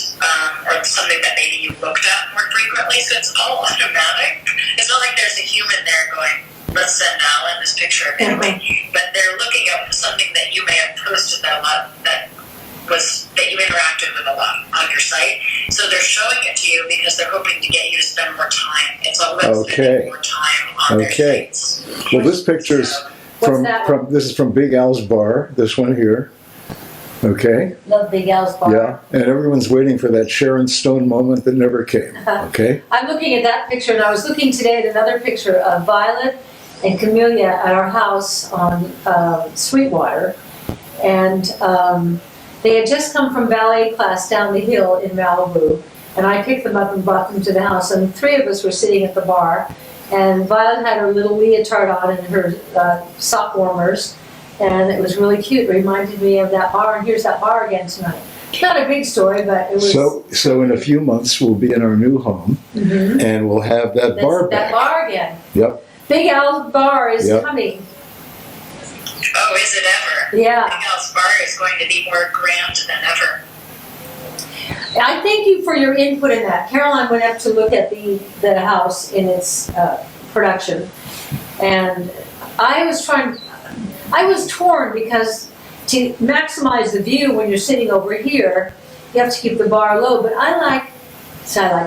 or something that maybe you looked at more frequently. So it's all automatic. It's not like there's a human there going, let's send Alan this picture of him. But they're looking at something that you may have posted that you interacted with a lot on your site. So they're showing it to you because they're hoping to get you to spend more time. It's all about spending more time on their sites. Well, this picture is this is from Big Al's bar. This one here. Okay. Love Big Al's bar. Yeah, and everyone's waiting for that Sharon Stone moment that never came. Okay. I'm looking at that picture, and I was looking today at another picture of Violet and Camellia at our house on Sweetwater, and they had just come from ballet class down the hill in Malibu, and I picked them up and brought them to the house, and the three of us were sitting at the bar, and Violet had her little leotard on and her sock warmers, and it was really cute. It reminded me of that bar, and here's that bar again tonight. It's not a big story, but it was... So in a few months, we'll be in our new home, and we'll have that bar back. That bar again. Yep. Big Al's bar is coming. Oh, is it ever? Yeah. Big Al's bar is going to be more grand than ever. I thank you for your input in that. Caroline went up to look at the house in its production, and I was torn because to maximize the view when you're sitting over here, you have to keep the bar low, but I like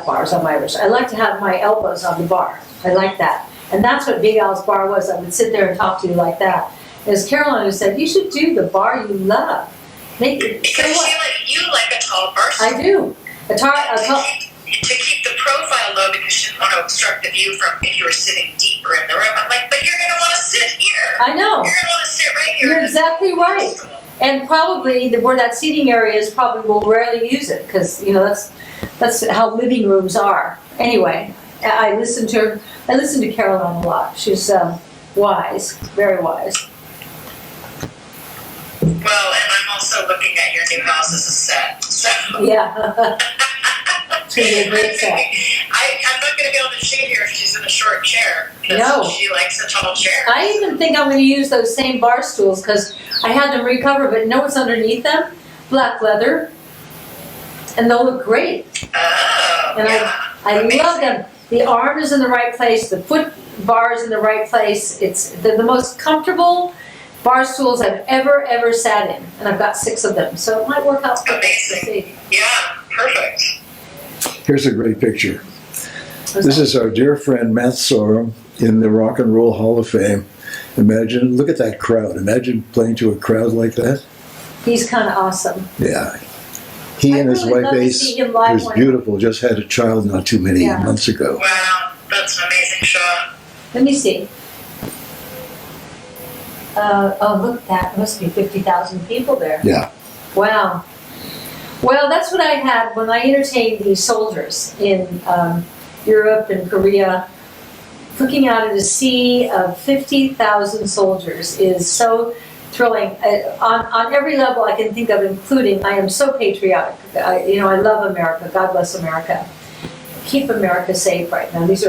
bars on my wrist. I like to have my elbows on the bar. I like that. And that's what Big Al's bar was. I would sit there and talk to you like that. As Caroline who said, you should do the bar you love. Because you like a tall person. I do. To keep the profile low because she didn't want to obstruct the view from if you were sitting deeper in the room. I'm like, but you're going to want to sit here. I know. You're going to want to sit right here. You're exactly right. And probably where that seating area is, probably we'll rarely use it because that's how living rooms are. Anyway, I listen to Caroline a lot. She's wise, very wise. Well, and I'm also looking at your new house as a set. So. Yeah. It's going to be a great set. I'm not going to be able to shoot here if she's in a short chair. No. She likes a tall chair. I even think I'm going to use those same bar stools because I had them recovered, but you know what's underneath them? Black leather. And they'll look great. Oh, and yeah. I love them. The arm is in the right place. The foot bar is in the right place. They're the most comfortable bar stools I've ever sat in. And I've got 6 of them. So it might work out. Amazing. Yeah, perfect. Here's a great picture. This is our dear friend Matt Sorum in the Rock and Roll Hall of Fame. Look at that crowd. Imagine playing to a crowd like that. He's kind of awesome. Yeah. He and his wife Ace, who's beautiful, just had a child not too many months ago. Wow, that's an amazing shot. Let me see. Oh, look, that must be 50,000 people there. Yeah. Wow. Well, that's what I had when I entertained the soldiers in Europe and Korea. Looking out at a sea of 50,000 soldiers is so thrilling. On every level I can think of, including I am so patriotic. I love America. God bless America. Keep America safe right now. These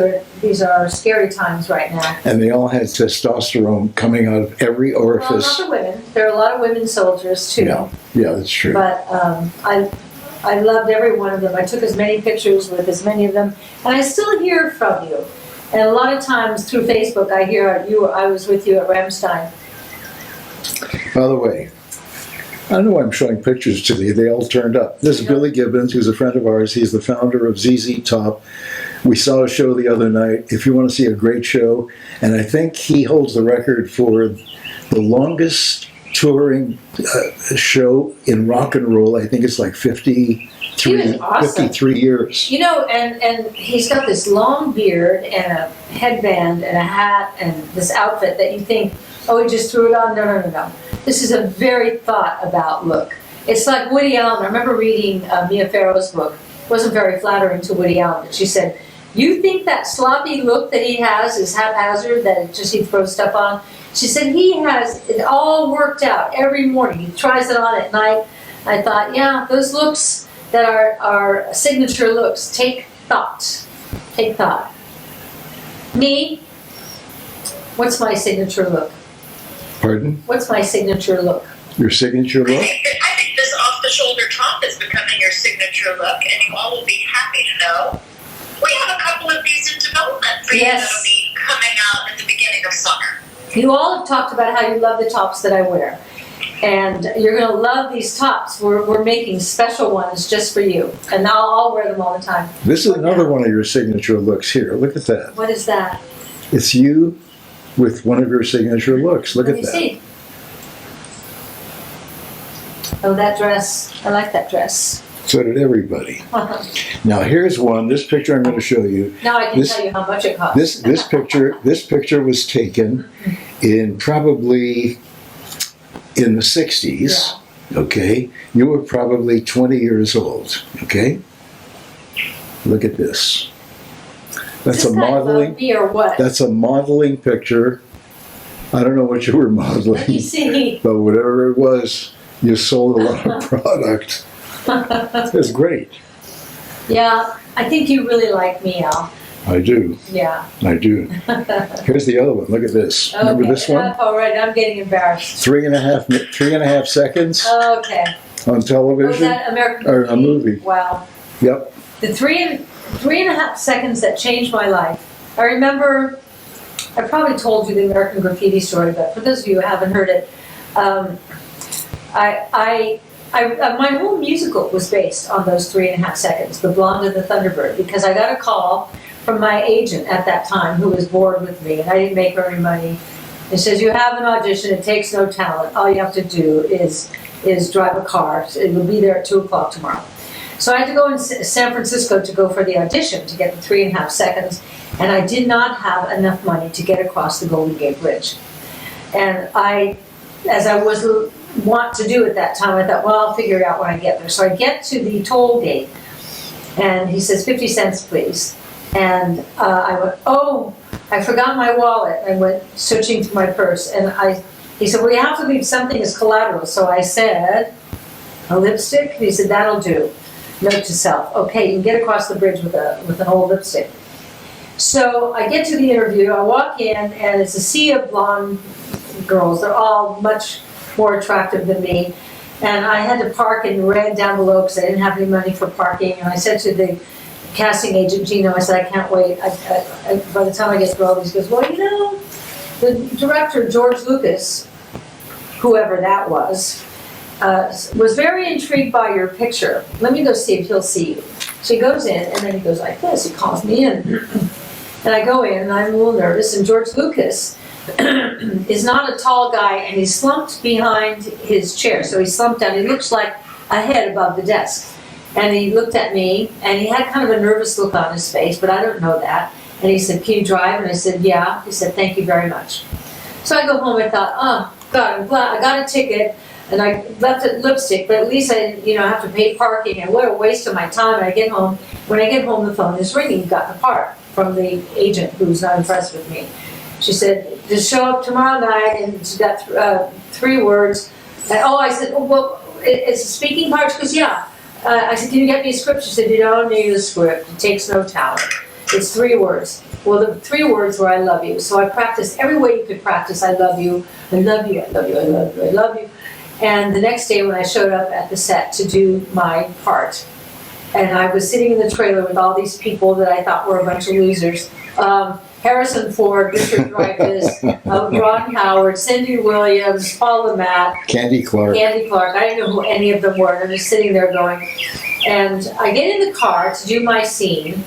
are scary times right now. And they all had testosterone coming out of every orifice. Well, not the women. There are a lot of women soldiers too. Yeah, that's true. But I loved every one of them. I took as many pictures with as many of them, and I still hear from you. And a lot of times through Facebook, I hear I was with you at Ramstein. By the way, I don't know why I'm showing pictures to you. They all turned up. This is Billy Gibbons, who's a friend of ours. He's the founder of ZZ Top. We saw a show the other night. If you want to see a great show, and I think he holds the record for the longest touring show in rock and roll. I think it's like 53 years. And he's got this long beard and a headband and a hat and this outfit that you think, oh, he just threw it on. No. This is a very thought about look. It's like Woody Allen. I remember reading Mia Farrow's book. It wasn't very flattering to Woody Allen, but she said, you think that sloppy look that he has is haphazard, that he throws stuff on? She said he has it all worked out every morning. He tries it on at night. I thought, yeah, those looks that are signature looks, take thought. Take thought. Me, What's my signature look? Pardon? What's my signature look? Your signature I look? think this off-the-shoulder top is becoming your signature look, and you all will be happy to know we have a couple of these in development for you Yes. that'll be coming out at the beginning of summer. You all have talked about how you love the tops that I wear. And you're going to love these tops. We're making special ones just for you. And I'll wear them all the time. This is another one of your signature looks here. Look at that. What is that? It's you with one of your signature looks. Look Let at me that. see. Oh, that dress. I like that dress. So did everybody. Now here's one. This picture I'm going to show you. Now I can This- tell you how much it costs. This picture was taken in probably in the 60s. Okay, you were probably 20 years old. Okay, look at this. That's a This guy modeling. loved me or what? That's a modeling picture. I don't know what you were Let me modeling, see. but whatever it was, you sold a lot of product. It's great. Yeah, I think you really like me, Al. I do. Yeah. I do. Here's the other one. Look at this. Remember Okay, this one? all right, I'm getting embarrassed. 3.5 seconds Okay. on Was television. that American Or a Graffiti? movie. Wow. Yep. The three and a half seconds that changed my life. I remember, I probably told you the American Graffiti story, but for those of you who haven't heard it, my whole musical was based on those 3.5 seconds, The Blonde and the Thunderbird, because I got a call from my agent at that time who was bored with me, and I didn't make her any money. It says, you have an audition, it takes no talent, all you have to do is drive a car, it will be there at 2 o'clock tomorrow. So I had to go in San Francisco to go for the audition to get the 3.5 seconds, and I did not have enough money to get across the Golden Gate Bridge. And as I was want to do at that time, I thought, well, I'll figure it out when I get there. So I get to the toll gate, and he says, 50 cents, please. And I went, oh, I forgot my wallet. I went searching through my purse, and he said, well, you have to leave something as collateral. So I said, a lipstick? He said, that'll do. Note to self, okay, you can get across the bridge with an old lipstick. So I get to the interview, I walk in, and it's a sea of blonde girls. They're all much more attractive than me. And I had to park in red down below because I didn't have any money for parking. And I said to the casting agent, Gino, I said, I can't wait. By the time I get through all these, he goes, well, you know, the director, George Lucas, whoever that was very intrigued by your picture. Let me go see if he'll see you. So he goes in, and then he goes like this. He calls me in. And I go in, and I'm a little nervous. And George Lucas is not a tall guy, and he's slumped behind his chair. So he's slumped down. He looks like a head above the desk. And he looked at me, and he had kind of a nervous look on his face, but I don't know that. And he said, can you drive? And I said, yeah. He said, thank you very much. So I go home, and thought, oh, God, I'm glad I got a ticket. And I left it lipstick, but at least I didn't, have to pay parking. And what a waste of my time. And I get home. When I get home, the phone is ringing. Got the part from the agent who's not impressed with me. She said, just show up tomorrow night. And she got 3 words. And, I said, oh, well, it's a speaking part? She goes, yeah. I said, can you get me a script? She said, you don't need a script. It takes no talent. It's 3 words. Well, the 3 words were I love you. So I practiced every way you could practice I love you, I love you, I love you, I love you, I love you. And the next day when I showed up at the set to do my part, and I was sitting in the trailer with all these people that I thought were a bunch of losers, Harrison Ford, Richard Dreyfuss, Ron Howard, Cindy Williams, Paul Lamatt, Candy Clark. I didn't know who any of them were. I'm just sitting there going, and I get in the car to do my scene,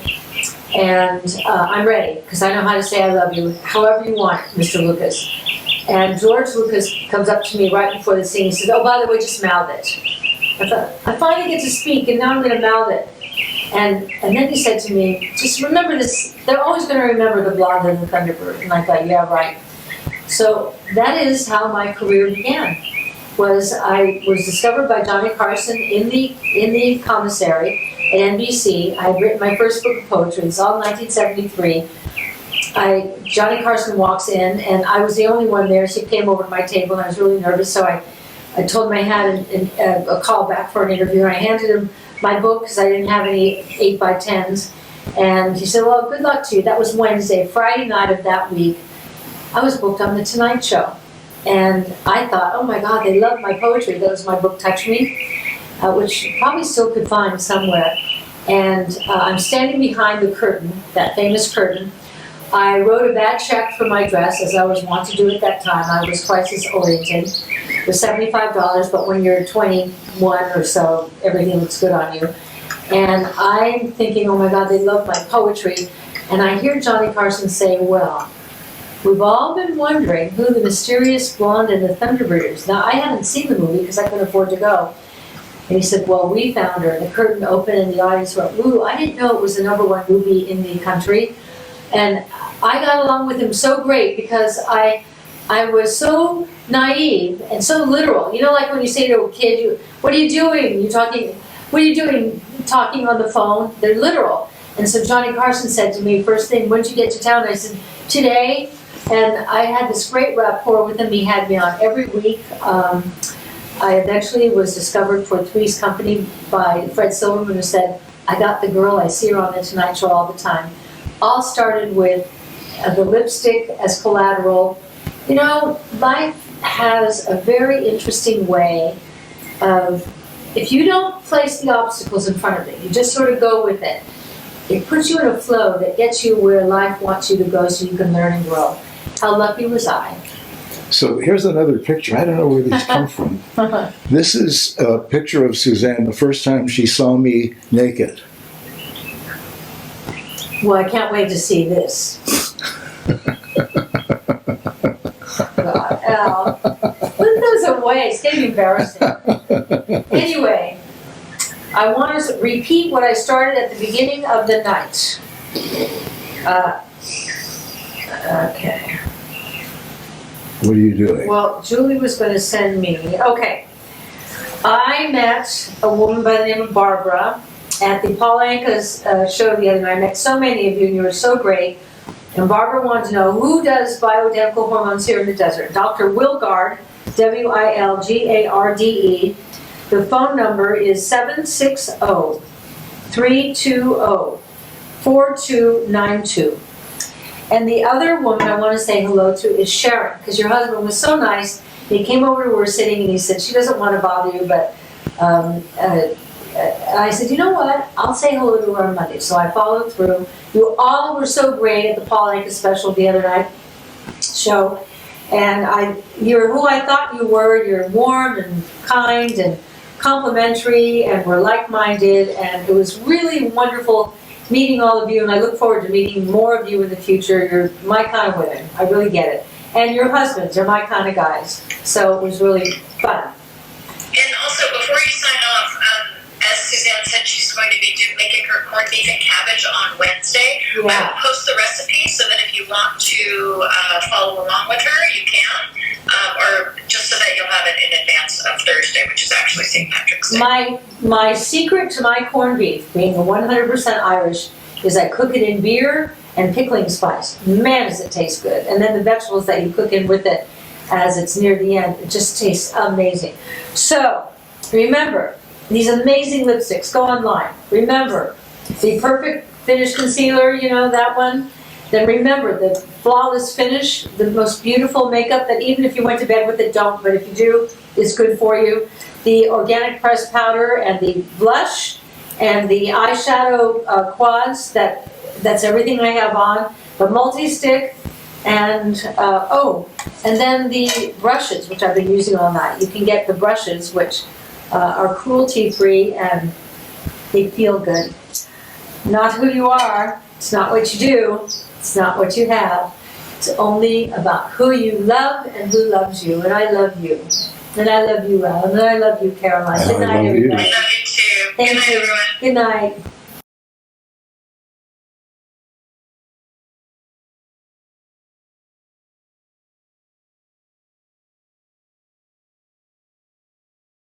and I'm ready, because I know how to say I love you, however you want, Mr. Lucas. And George Lucas comes up to me right before the scene. He says, oh, by the way, just mouth it. I thought, I finally get to speak, and now I'm going to mouth it. And then he said to me, just remember this, they're always going to remember the Blonde and the Thunderbird. And I thought, yeah, right. So that is how my career began. I was discovered by Johnny Carson in the commissary at NBC. I had written my first book of poetry. It's all 1973. Johnny Carson walks in, and I was the only one there. So he came over to my table, and I was really nervous. So I told him I had a call back for an interview, and I handed him my book because I didn't have any 8x10s. And he said, well, good luck to you. That was Wednesday. Friday night of that week, I was booked on The Tonight Show. And I thought, oh my God, they love my poetry. That was my book, Touch Me, which you probably still could find somewhere. And I'm standing behind the curtain, that famous curtain. I wrote a bad check for my dress, as I was wont to do at that time. I was crisis oriented. It was $75, but when you're 21 or so, everything looks good on you. And I'm thinking, oh my God, they love my poetry. And I hear Johnny Carson say, well, we've all been wondering who the mysterious blonde and the Thunderbirds. Now, I hadn't seen the movie because I couldn't afford to go. And he said, well, we found her. And the curtain opened and the audience went, ooh, I didn't know it was the #1 movie in the country. And I got along with him so great because I was so naive and so literal. You know, like when you say to a kid, what are you doing? What are you doing talking on the phone? They're literal. And so Johnny Carson said to me, first thing, when did you get to town? I said, today. And I had this great rapport with him. He had me on every week. I eventually was discovered for Three's Company by Fred Silverman, who said, I got the girl, I see her on The Tonight Show all the time. All started with the lipstick as collateral. You know, life has a very interesting way of, if you don't place the obstacles in front of it, you just sort of go with it. It puts you in a flow that gets you where life wants you to go so you can learn and grow. How lucky was I? So here's another picture. I don't know where these come from. This is a picture of Suzanne the first time she saw me naked. Well, I can't wait to see this. God, Al. Put those away. It's getting embarrassing. Anyway, I want to repeat what I started at the beginning of the night. Okay. What are you doing? Well, Julie was going to send me. Okay. I met a woman by the name of Barbara at the Paul Anka's show the other night. I met so many of you, and you were so great. And Barbara wanted to know who does bioidentical hormones here in the desert. Dr. Wilgarde, Wilgarde. The phone number is 760-320-4292. And the other woman I want to say hello to is Sharon, because your husband was so nice. He came over to where we were sitting and he said, she doesn't want to bother you, but I said, you know what? I'll say hello to her on Monday. So I followed through. You all were so great at the Paul Anka Special the other night show. And you're who I thought you were. You're warm and kind and complimentary and we're like-minded. And it was really wonderful meeting all of you, and I look forward to meeting more of you in the future. You're my kind of women. I really get it. And your husbands are my kind of guys. So it was really fun. And also, before you sign off, as Suzanne said, she's going to be making her corned beef and cabbage on Wednesday. Yeah. I will post the recipe so that if you want to follow along with her, you can. Or just so that you'll have it in advance of Thursday, which is actually St. Patrick's Day. My secret to my corned beef, being 100% Irish, is I cook it in beer and pickling spice. Man, does it taste good. And then the vegetables that you cook in with it as it's near the end, it just tastes amazing. So, remember, these amazing lipsticks, go online. Remember, the Perfect Finish Concealer, you know, that one. Then remember, the Flawless Finish, the most beautiful makeup that even if you went to bed with it, don't, but if you do, it's good for you. The Organic Pressed Powder and the blush and the eyeshadow quads, that's everything I have on. The multi-stick and, and then the brushes, which I've been using all night. You can get the brushes, which are cruelty-free and they feel good. Not who you are, it's not what you do, it's not what you have. It's only about who you love and who loves you. And I love you. And I love you, Alan. And I love you, Caroline. Good night, everybody. I love you too. Thank Good night, you. everyone. Good night.